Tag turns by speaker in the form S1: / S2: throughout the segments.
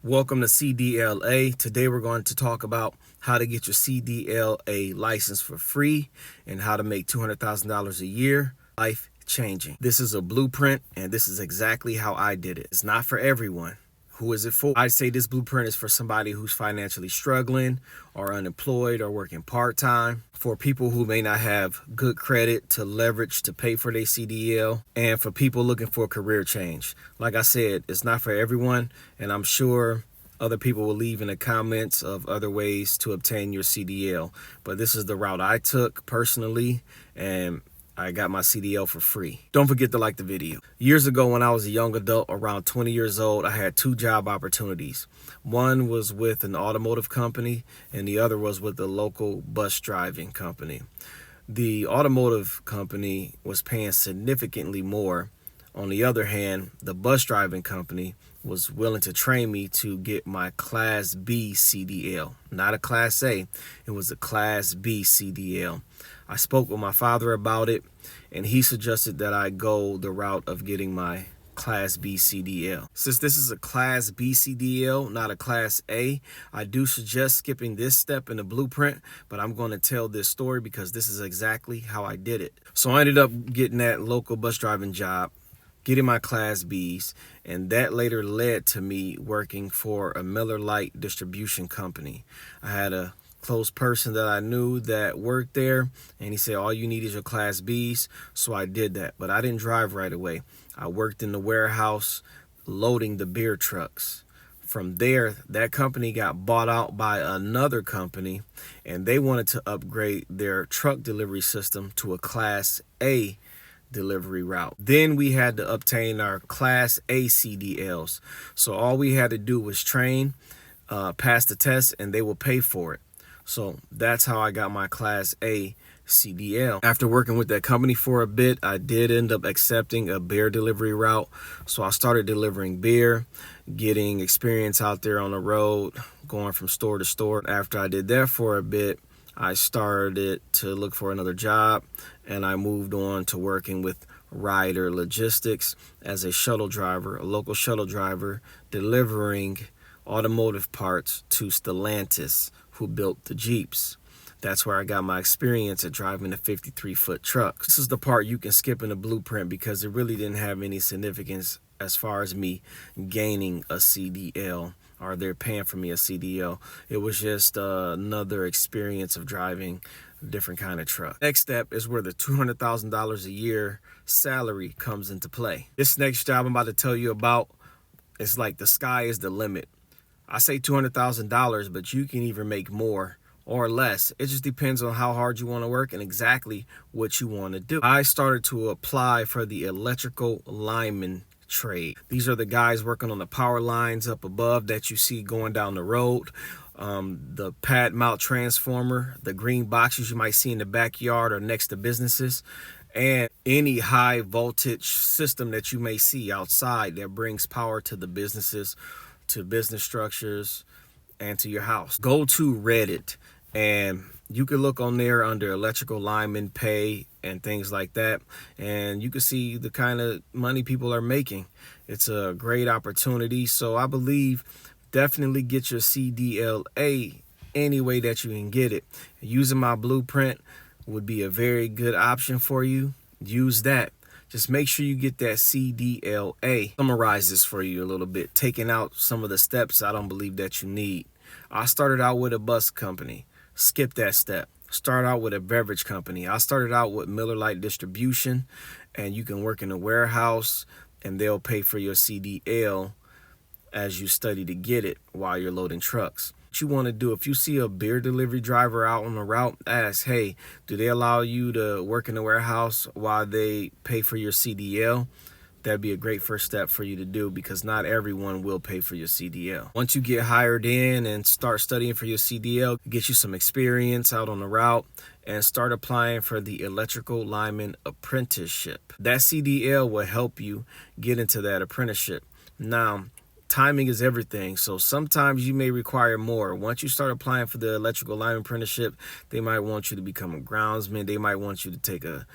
S1: Welcome to CDLA. Today we're going to talk about how to get your CDLA license for free and how to make $200,000 a year. Life changing. This is a blueprint and this is exactly how I did it. It's not for everyone. Who is it for? I'd say this blueprint is for somebody who's financially struggling or unemployed or working part-time, for people who may not have good credit to leverage to pay for their CDL, and for people looking for a career change. Like I said, it's not for everyone, and I'm sure other people will leave in the comments of other ways to obtain your CDL. But this is the route I took personally, and I got my CDL for free. Don't forget to like the video. Years ago, when I was a young adult, around 20 years old, I had two job opportunities. One was with an automotive company and the other was with a local bus driving company. The automotive company was paying significantly more. On the other hand, the bus driving company was willing to train me to get my Class B CDL, not a Class A. It was a Class B CDL. I spoke with my father about it, and he suggested that I go the route of getting my Class B CDL. Since this is a Class B CDL, not a Class A, I do suggest skipping this step in the blueprint, but I'm going to tell this story because this is exactly how I did it. So I ended up getting that local bus driving job, getting my Class Bs, and that later led to me working for a Miller Lite distribution company. I had a close person that I knew that worked there, and he said, all you need is your Class Bs. So I did that, but I didn't drive right away. I worked in the warehouse loading the beer trucks. From there, that company got bought out by another company, and they wanted to upgrade their truck delivery system to a Class A delivery route. Then we had to obtain our Class A CDLs. So all we had to do was train, pass the test, and they will pay for it. So that's how I got my Class A CDL. After working with that company for a bit, I did end up accepting a beer delivery route. So I started delivering beer, getting experience out there on the road, going from store to store. After I did that for a bit, I started to look for another job, and I moved on to working with Ryder Logistics as a shuttle driver, a local shuttle driver, delivering automotive parts to Stellantis, who built the Jeeps. That's where I got my experience at driving a 53-foot truck. This is the part you can skip in the blueprint because it really didn't have any significance as far as me gaining a CDL or they're paying for me a CDL. It was just another experience of driving a different kind of truck. Next step is where the $200,000 a year salary comes into play. This next job I'm about to tell you about is like the sky is the limit. I say $200,000, but you can even make more or less. It just depends on how hard you want to work and exactly what you want to do. I started to apply for the electrical lineman trade. These are the guys working on the power lines up above that you see going down the road. The pad mount transformer, the green boxes you might see in the backyard or next to businesses, and any high voltage system that you may see outside that brings power to the businesses, to business structures, and to your house. Go to Reddit and you can look on there under electrical lineman pay and things like that, and you can see the kind of money people are making. It's a great opportunity. So I believe definitely get your CDLA any way that you can get it. Using my blueprint would be a very good option for you. Use that. Just make sure you get that CDLA. Summarize this for you a little bit, taking out some of the steps I don't believe that you need. I started out with a bus company. Skip that step. Start out with a beverage company. I started out with Miller Lite Distribution, and you can work in a warehouse and they'll pay for your CDL as you study to get it while you're loading trucks. What you want to do, if you see a beer delivery driver out on the route, ask, hey, do they allow you to work in the warehouse while they pay for your CDL? That'd be a great first step for you to do because not everyone will pay for your CDL. Once you get hired in and start studying for your CDL, get you some experience out on the route and start applying for the electrical lineman apprenticeship. That CDL will help you get into that apprenticeship. Now, timing is everything, so sometimes you may require more. Once you start applying for the electrical lineman apprenticeship, they might want you to become a groundsman. They might want you to take a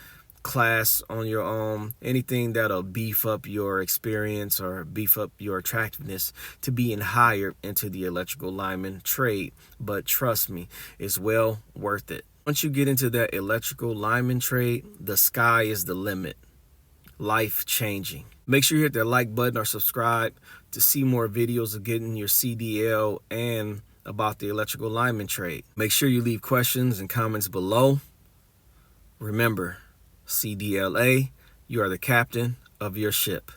S1: class on your own, anything that'll beef up your experience or beef up your attractiveness to being hired into the electrical lineman trade. But trust me, it's well worth it. Once you get into that electrical lineman trade, the sky is the limit. Life changing. Make sure you hit that like button or subscribe to see more videos of getting your CDL and about the electrical lineman trade. Make sure you leave questions and comments below. Remember, CDLA, you are the captain of your ship.